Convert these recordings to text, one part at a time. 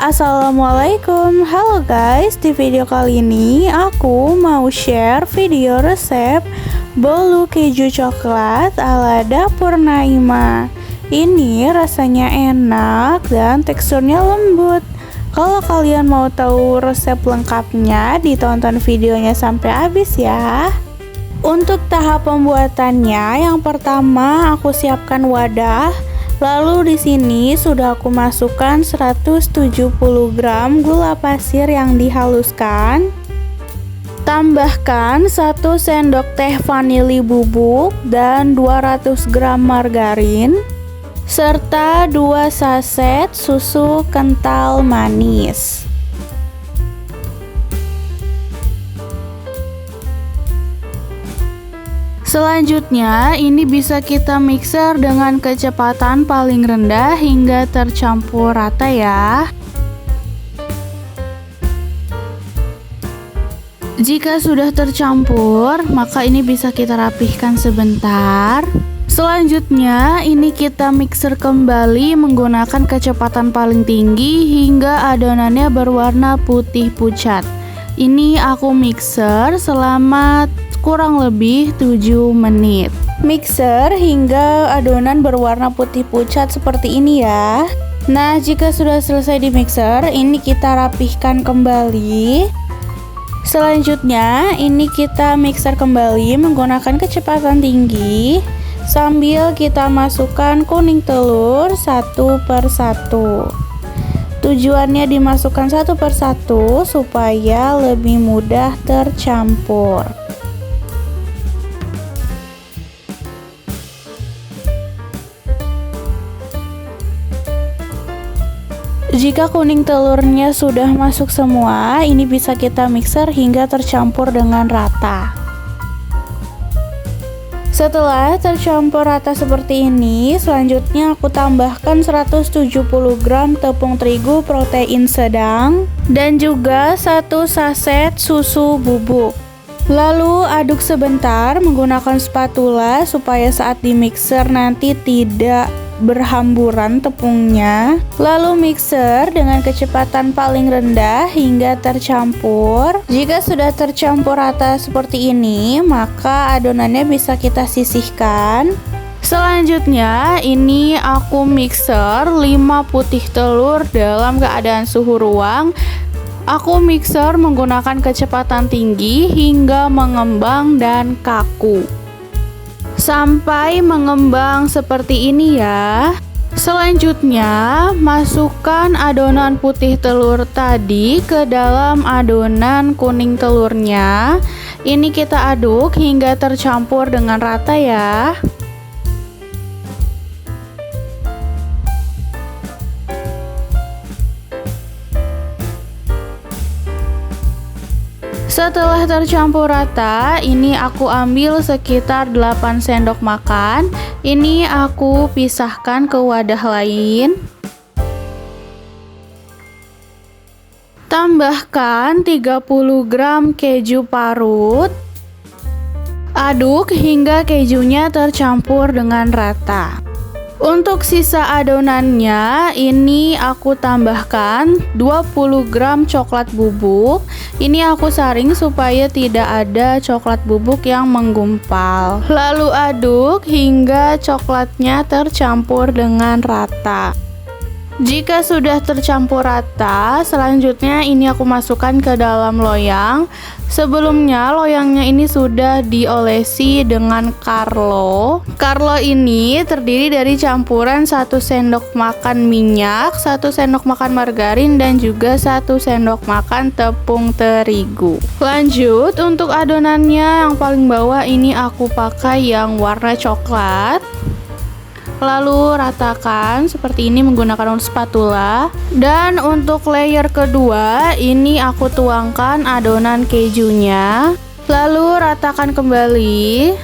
Assalamualaikum, halo guys. Di video kali ini aku mau share video resep bolu keju coklat ala dapur Naima. Ini rasanya enak dan teksturnya lembut. Kalau kalian mau tahu resep lengkapnya, ditonton videonya sampai habis ya. Untuk tahap pembuatannya, yang pertama aku siapkan wadah. Lalu di sini sudah aku masukkan 170 gram gula pasir yang dihaluskan. Tambahkan 1 sendok teh vanili bubuk dan 200 gram margarin serta 2 saset susu kental manis. Selanjutnya, ini bisa kita mixer dengan kecepatan paling rendah hingga tercampur rata ya. Jika sudah tercampur, maka ini bisa kita rapihkan sebentar. Selanjutnya, ini kita mixer kembali menggunakan kecepatan paling tinggi hingga adonannya berwarna putih pucat. Ini aku mixer selama kurang lebih 7 menit. Mixer hingga adonan berwarna putih pucat seperti ini ya. Nah, jika sudah selesai di mixer, ini kita rapihkan kembali. Selanjutnya, ini kita mixer kembali menggunakan kecepatan tinggi sambil kita masukkan kuning telur satu per satu. Tujuannya dimasukkan satu per satu supaya lebih mudah tercampur. Jika kuning telurnya sudah masuk semua, ini bisa kita mixer hingga tercampur dengan rata. Setelah tercampur rata seperti ini, selanjutnya aku tambahkan 170 gram tepung terigu protein sedang dan juga 1 saset susu bubuk. Lalu aduk sebentar menggunakan spatula supaya saat di mixer nanti tidak berhamburan tepungnya. Lalu mixer dengan kecepatan paling rendah hingga tercampur. Jika sudah tercampur rata seperti ini, maka adonannya bisa kita sisihkan. Selanjutnya, ini aku mixer 5 putih telur dalam keadaan suhu ruang. Aku mixer menggunakan kecepatan tinggi hingga mengembang dan kaku. Sampai mengembang seperti ini ya. Selanjutnya, masukkan adonan putih telur tadi ke dalam adonan kuning telurnya. Ini kita aduk hingga tercampur dengan rata ya. Setelah tercampur rata, ini aku ambil sekitar 8 sendok makan. Ini aku pisahkan ke wadah lain. Tambahkan 30 gram keju parut. Aduk hingga kejunya tercampur dengan rata. Untuk sisa adonannya, ini aku tambahkan 20 gram coklat bubuk. Ini aku saring supaya tidak ada coklat bubuk yang menggumpal. Lalu aduk hingga coklatnya tercampur dengan rata. Jika sudah tercampur rata, selanjutnya ini aku masukkan ke dalam loyang. Sebelumnya loyangnya ini sudah diolesi dengan Carlo. Carlo ini terdiri dari campuran 1 sendok makan minyak, 1 sendok makan margarin, dan juga 1 sendok makan tepung terigu. Lanjut, untuk adonannya yang paling bawah ini aku pakai yang warna coklat. Lalu ratakan seperti ini menggunakan spatula. Dan untuk layer kedua, ini aku tuangkan adonan kejunya. Lalu ratakan kembali.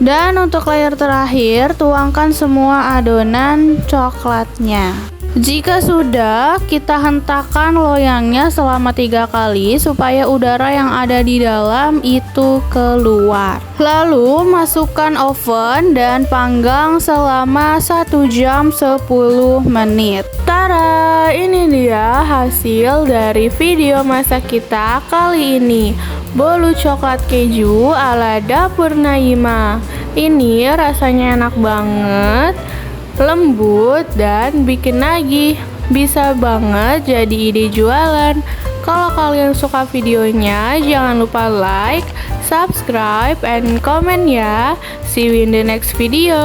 Dan untuk layer terakhir, tuangkan semua adonan coklatnya. Jika sudah, kita hentakkan loyangnya selama 3 kali supaya udara yang ada di dalam itu keluar. Lalu masukkan oven dan panggang selama 1 jam 10 menit. Tara, ini dia hasil dari video masak kita kali ini. Bolu coklat keju ala Dapur Naima. Ini rasanya enak banget, lembut dan bikin nagih. Bisa banget jadi ide jualan. Kalau kalian suka videonya, jangan lupa like, subscribe, and comment ya. See you in the next video.